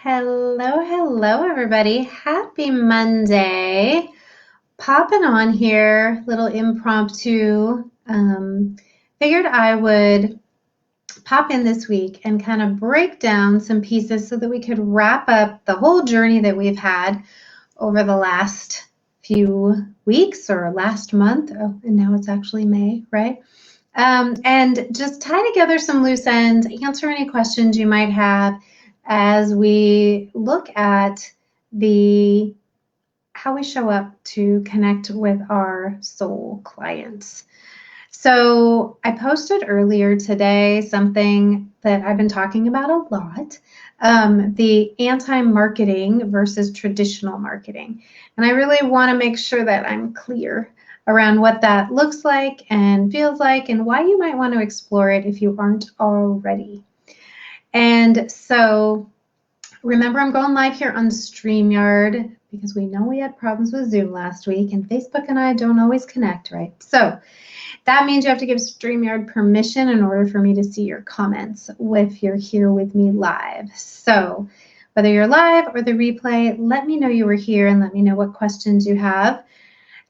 Hello, everybody. Happy Monday. Popping on here, little impromptu. Figured I would pop in this week and kind of break down some pieces so that we could wrap up the whole journey that we've had over the last few weeks or last month. Oh, and now it's actually May, right? And just tie together some loose ends, answer any questions you might have as we look at how we show up to connect with our soul clients. So I posted earlier today something that I've been talking about a lot, the anti-marketing versus traditional marketing. And I really want to make sure that I'm clear around what that looks like and feels like and why you might want to explore it if you aren't already. And so remember, I'm going live here on StreamYard because we know we had problems with Zoom last week and Facebook and I don't always connect, right? So that means you have to give StreamYard permission in order for me to see your comments if you're here with me live. So whether you're live or the replay, let me know you were here and let me know what questions you have.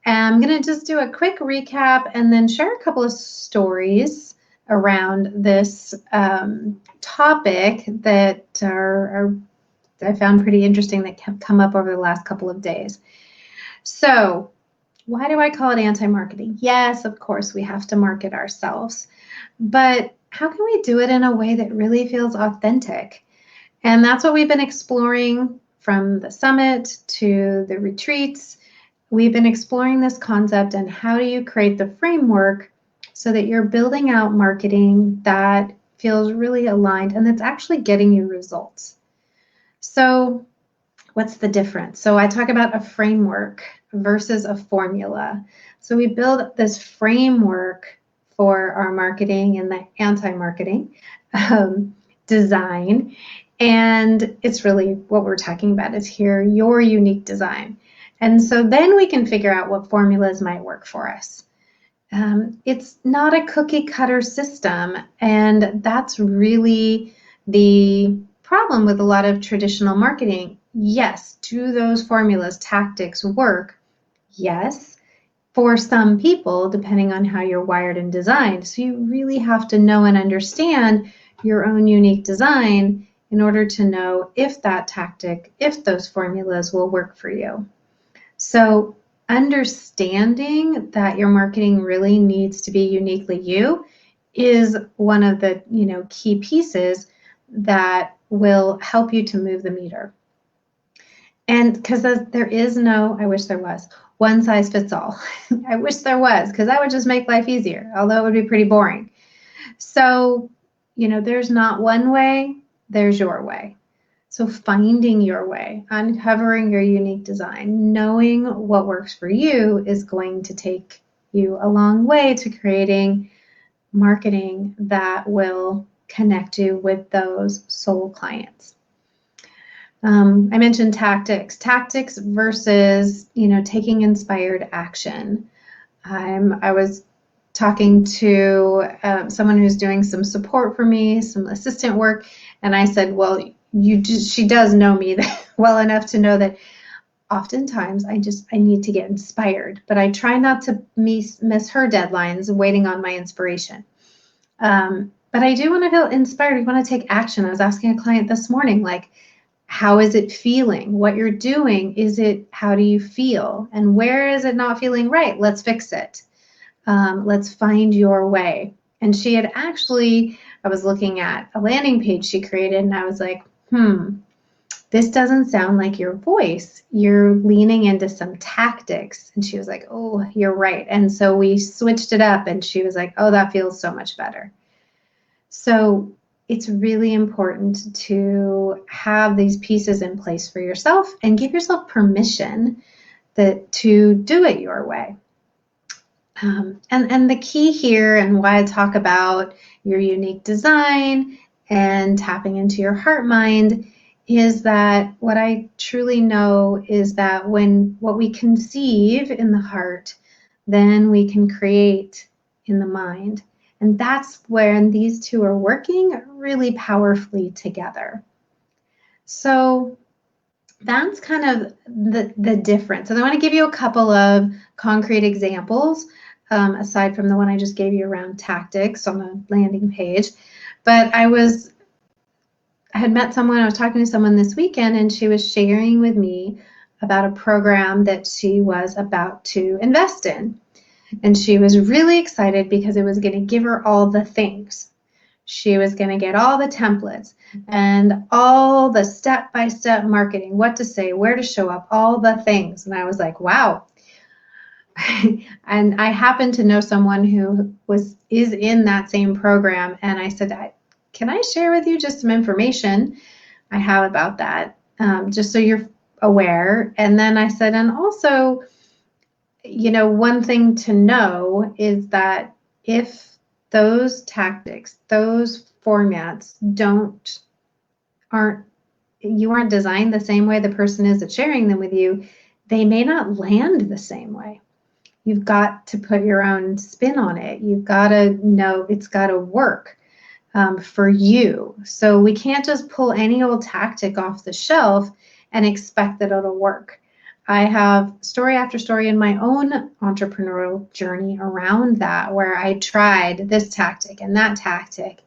And I'm going to just do a quick recap and then share a couple of stories around this topic that are I found pretty interesting that have come up over the last couple of days. So why do I call it anti-marketing? Yes, of course, we have to market ourselves, but how can we do it in a way that really feels authentic? And that's what we've been exploring from the summit to the retreats. We've been exploring this concept and how do you create the framework so that you're building out marketing that feels really aligned and that's actually getting you results. So what's the difference? So I talk about a framework versus a formula. So we build this framework for our marketing and the anti-marketing design. And it's really what we're talking about is here, your unique design. And so then we can figure out what formulas might work for us. It's not a cookie cutter system. And that's really the problem with a lot of traditional marketing. Yes, do those formulas, tactics work? Yes, for some people, depending on how you're wired and designed. So you really have to know and understand your own unique design in order to know if that tactic, if those formulas will work for you. So understanding that your marketing really needs to be uniquely you is one of the key pieces that will help you to move the meter. And because there is no, I wish there was, one size fits all. I wish there was, because that would just make life easier, although it would be pretty boring. So, there's not one way, there's your way. So finding your way, uncovering your unique design, knowing what works for you is going to take you a long way to creating marketing that will connect you with those soul clients. I mentioned tactics versus, taking inspired action. I was talking to someone who's doing some support for me, some assistant work, and I said, well, she does know me well enough to know that oftentimes I need to get inspired, but I try not to miss her deadlines waiting on my inspiration. But I do want to feel inspired. I want to take action. I was asking a client this morning, like, how is it feeling? What you're doing, how do you feel? And where is it not feeling right? Let's fix it. Let's find your way. And she had I was looking at a landing page she created and I was like, this doesn't sound like your voice. You're leaning into some tactics. And she was like, oh, you're right. And so we switched it up and she was like, oh, that feels so much better. So it's really important to have these pieces in place for yourself and give yourself permission to do it your way. And the key here and why I talk about your unique design and tapping into your heart mind is that what I truly know is that when what we conceive in the heart, then we can create in the mind. And that's when these two are working really powerfully together. So that's kind of the difference. And I want to give you a couple of concrete examples, aside from the one I just gave you around tactics on the landing page. But I had met someone, I was talking to someone this weekend, and she was sharing with me about a program that she was about to invest in. And she was really excited because it was going to give her all the things. She was going to get all the templates and all the step-by-step marketing, what to say, where to show up, all the things. And I was like, wow. And I happen to know someone who is in that same program. And I said, can I share with you just some information I have about that, just so you're aware? And then I said, and also, one thing to know is that if those tactics, those formats you aren't designed the same way the person is that's sharing them with you, they may not land the same way. You've got to put your own spin on it. You've got to know it's got to work for you. So we can't just pull any old tactic off the shelf and expect that it'll work. I have story after story in my own entrepreneurial journey around that, where I tried this tactic and that tactic,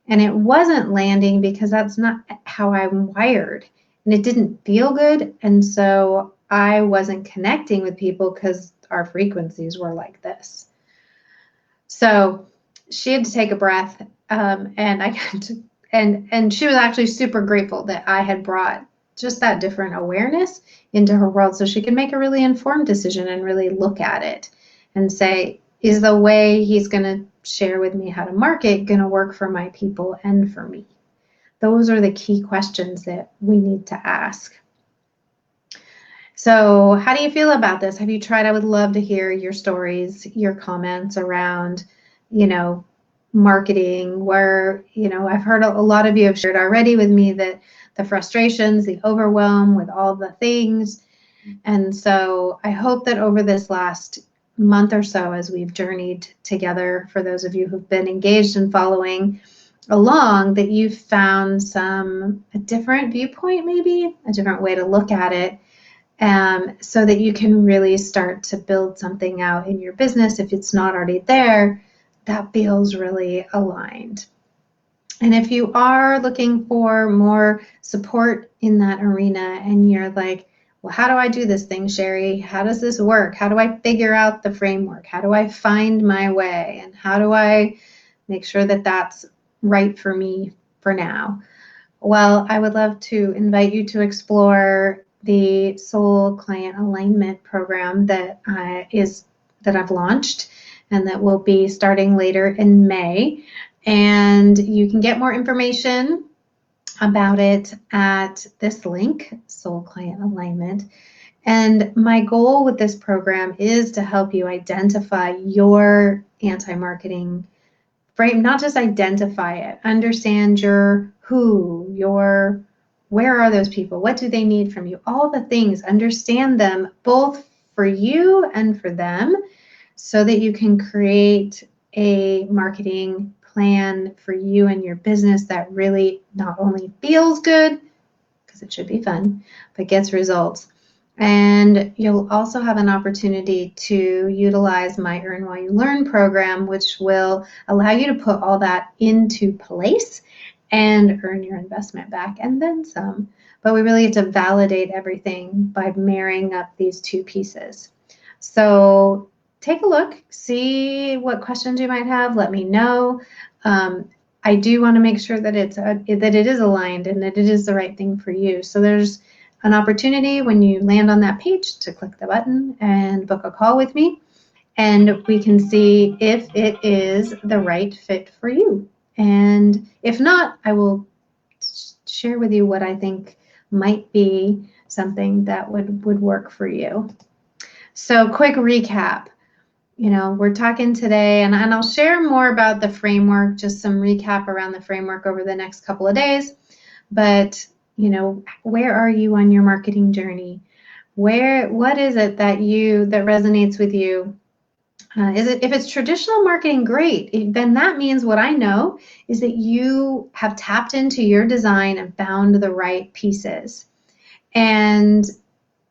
and it wasn't landing because that's not how I'm wired, and it didn't feel good. And so I wasn't connecting with people because our frequencies were like this. So she had to take a breath, and I got to, and she was actually super grateful that I had brought just that different awareness into her world, so she could make a really informed decision and really look at it and say, is the way he's going to share with me how to market going to work for my people and for me? Those are the key questions that we need to ask. So how do you feel about this? Have you tried? I would love to hear your stories, your comments around, marketing, where, I've heard a lot of you have shared already with me that the frustrations, the overwhelm with all the things. And so I hope that over this last month or so, as we've journeyed together, for those of you who've been engaged and following along, that you've found a different viewpoint, maybe a different way to look at it, so that you can really start to build something out in your business, if it's not already there, that feels really aligned. And if you are looking for more support in that arena and you're like, well, how do I do this thing, Sherry? How does this work? How do I figure out the framework? How do I find my way? And how do I make sure that that's right for me for now? Well, I would love to invite you to explore the Soul Client Alignment program that I've launched, and that will be starting later in May. And you can get more information about it at this link, Soul Client Alignment. And my goal with this program is to help you identify your anti-marketing frame, not just identify it, understand your who, where are those people, what do they need from you, all the things, understand them both for you and for them, so that you can create a marketing plan for you and your business that really not only feels good, because it should be fun, but gets results. And you'll also have an opportunity to utilize my Earn While You Learn program, which will allow you to put all that into place and earn your investment back and then some. But we really get to validate everything by marrying up these two pieces. So take a look, see what questions you might have, let me know. I do want to make sure that it is aligned and that it is the right thing for you. So there's an opportunity when you land on that page to click the button and book a call with me, and we can see if it is the right fit for you. And if not, I will share with you what I think might be something that would work for you. So quick recap. We're talking today, and I'll share more about the framework, just some recap around the framework over the next couple of days. But, where are you on your marketing journey? What is it that resonates with you? If it's traditional marketing, great. Then that means what I know is that you have tapped into your design and found the right pieces. And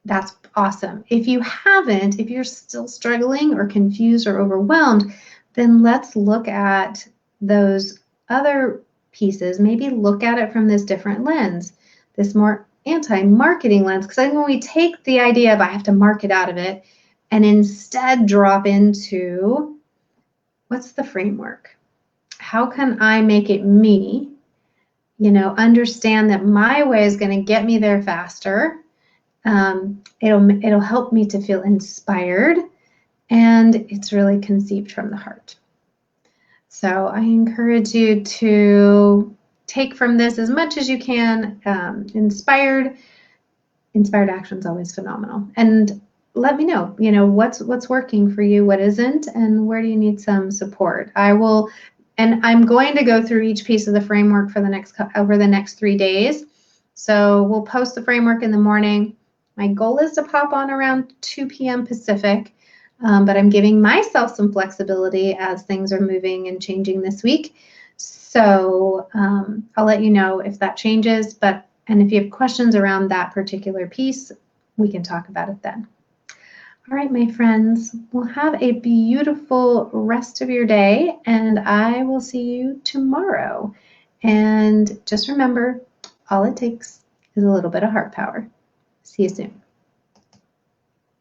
that's awesome. If you haven't, if you're still struggling or confused or overwhelmed, then let's look at those other pieces. Maybe look at it from this different lens, this more anti-marketing lens. Because I think when we take the idea of I have to market out of it and instead drop into what's the framework? How can I make it me? Understand that my way is going to get me there faster. It'll help me to feel inspired, and it's really conceived from the heart. So I encourage you to take from this as much as you can. Inspired action is always phenomenal. And let me know, what's working for you, what isn't, and where do you need some support. I'm going to go through each piece of the framework for over the next 3 days. So we'll post the framework in the morning. My goal is to pop on around 2 p.m. Pacific, but I'm giving myself some flexibility as things are moving and changing this week. So I'll let you know if that changes, and if you have questions around that particular piece, we can talk about it then. All right, my friends, well, have a beautiful rest of your day, and I will see you tomorrow. And just remember, all it takes is a little bit of heart power. See you soon.